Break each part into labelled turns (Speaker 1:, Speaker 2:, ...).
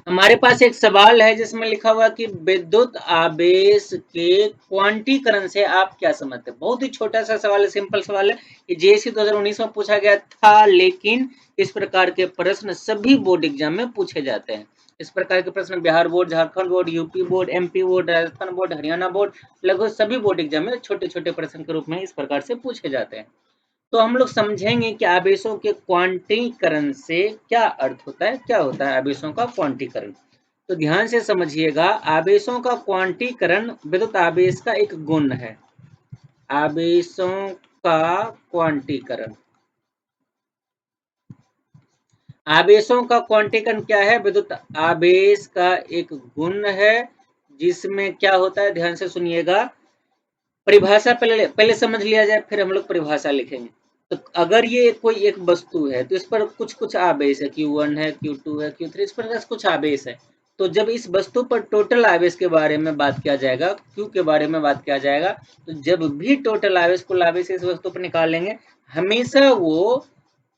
Speaker 1: हमारे पास एक सवाल है जिसमें लिखा हुआ कि विद्युत आवेश के क्वांटीकरण से आप क्या समझते हैं। बहुत ही छोटा सा सवाल है, सिंपल सवाल है। ये जेएससी 2019 में पूछा गया था, लेकिन इस प्रकार के प्रश्न सभी बोर्ड एग्जाम में पूछे जाते हैं। इस प्रकार के प्रश्न Bihar board, Jharkhand board, UP board, MP board, Rajasthan board, Haryana board, लगभग सभी बोर्ड एग्जाम में छोटे छोटे प्रश्न के रूप में इस प्रकार से पूछे जाते हैं। तो हम लोग समझेंगे कि आवेशों के क्वांटीकरण से क्या अर्थ होता है, क्या होता है आवेशों का क्वांटीकरण। तो ध्यान से समझिएगा, आवेशों का क्वांटीकरण विद्युत आवेश का एक गुण है। आवेशों का क्वांटीकरण, आवेशों का क्वांटीकरण क्या है, विद्युत आवेश का एक गुण है, जिसमें क्या होता है, ध्यान से सुनिएगा। परिभाषा पहले पहले समझ लिया जाए, फिर हम लोग परिभाषा लिखेंगे। तो अगर ये कोई एक वस्तु है तो इस पर कुछ कुछ आवेश है, Q1 है, Q2 है, Q3, इस पर कुछ आवेश है। तो जब इस वस्तु पर टोटल आवेश के बारे में बात किया जाएगा, Q के बारे में बात किया जाएगा, तो जब भी टोटल आवेश, कुल आवेश इस वस्तु पर निकालेंगे, हमेशा वो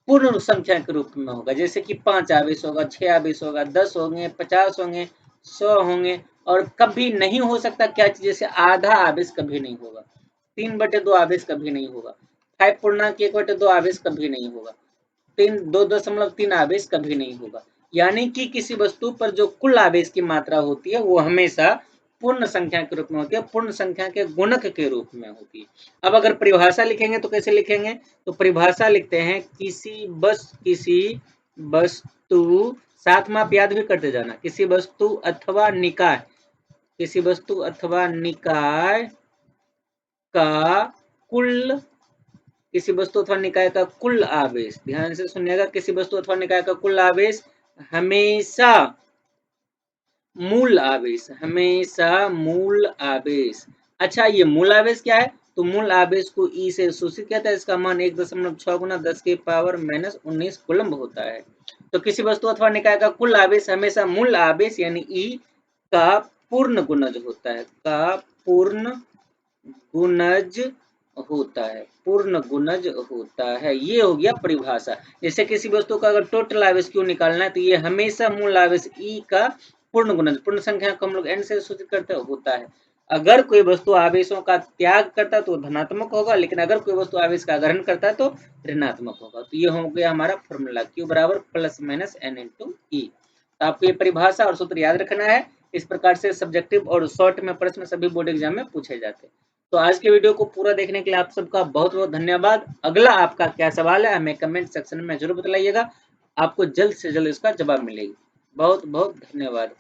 Speaker 1: पूर्ण संख्या के रूप में होगा। जैसे कि 5 आवेश होगा, 6 आवेश होगा, 10 होंगे, 50 होंगे, 100 होंगे, और कभी नहीं हो सकता क्या चीज, जैसे आधा आवेश कभी नहीं होगा, 3/2 आवेश कभी नहीं होगा, 5.1/2 आवेश कभी नहीं होगा, 2.3 आवेश कभी नहीं होगा। यानी कि किसी वस्तु पर जो कुल आवेश की मात्रा होती है वो हमेशा पूर्ण संख्या के रूप में होती है, पूर्ण संख्या के गुणक के रूप में होती है। अब अगर परिभाषा लिखेंगे तो कैसे लिखेंगे, तो परिभाषा लिखते हैं किसी वस्तु, साथ में आप याद भी करते जाना, किसी वस्तु अथवा निकाय, किसी वस्तु अथवा निकाय का कुल, किसी वस्तु अथवा निकाय का कुल आवेश, ध्यान से सुनिएगा, किसी वस्तु अथवा निकाय का कुल आवेश हमेशा मूल आवेश, हमेशा मूल आवेश। अच्छा, ये मूल आवेश क्या है, तो मूल आवेश को ई से सूचित किया था, इसका मान 1.6 गुना 10 की पावर -19 कूलम्ब होता है। तो किसी वस्तु अथवा निकाय का कुल आवेश हमेशा मूल आवेश यानी ई का पूर्ण गुणज होता है, का पूर्ण गुणज होता है, पूर्ण गुणज होता है। ये हो गया परिभाषा। जैसे किसी वस्तु का अगर टोटल आवेश क्यों निकालना है, तो ये हमेशा मूल आवेश ई का पूर्ण गुणज, पूर्ण संख्या को हम लोग एन से सूचित करते होता है। अगर कोई वस्तु आवेशों का त्याग करता है तो धनात्मक होगा, लेकिन अगर कोई वस्तु आवेश का ग्रहण करता है तो ऋणात्मक होगा। तो ये हो गया हमारा फॉर्मूला, Q बराबर +-N × E। तो आपको ये परिभाषा और सूत्र याद रखना है। इस प्रकार से सब्जेक्टिव और शॉर्ट में प्रश्न सभी बोर्ड एग्जाम में पूछे जाते हैं। तो आज के वीडियो को पूरा देखने के लिए आप सबका बहुत बहुत धन्यवाद। अगला आपका क्या सवाल है हमें कमेंट सेक्शन में जरूर बताइएगा, आपको जल्द से जल्द इसका जवाब मिलेगी। बहुत बहुत धन्यवाद।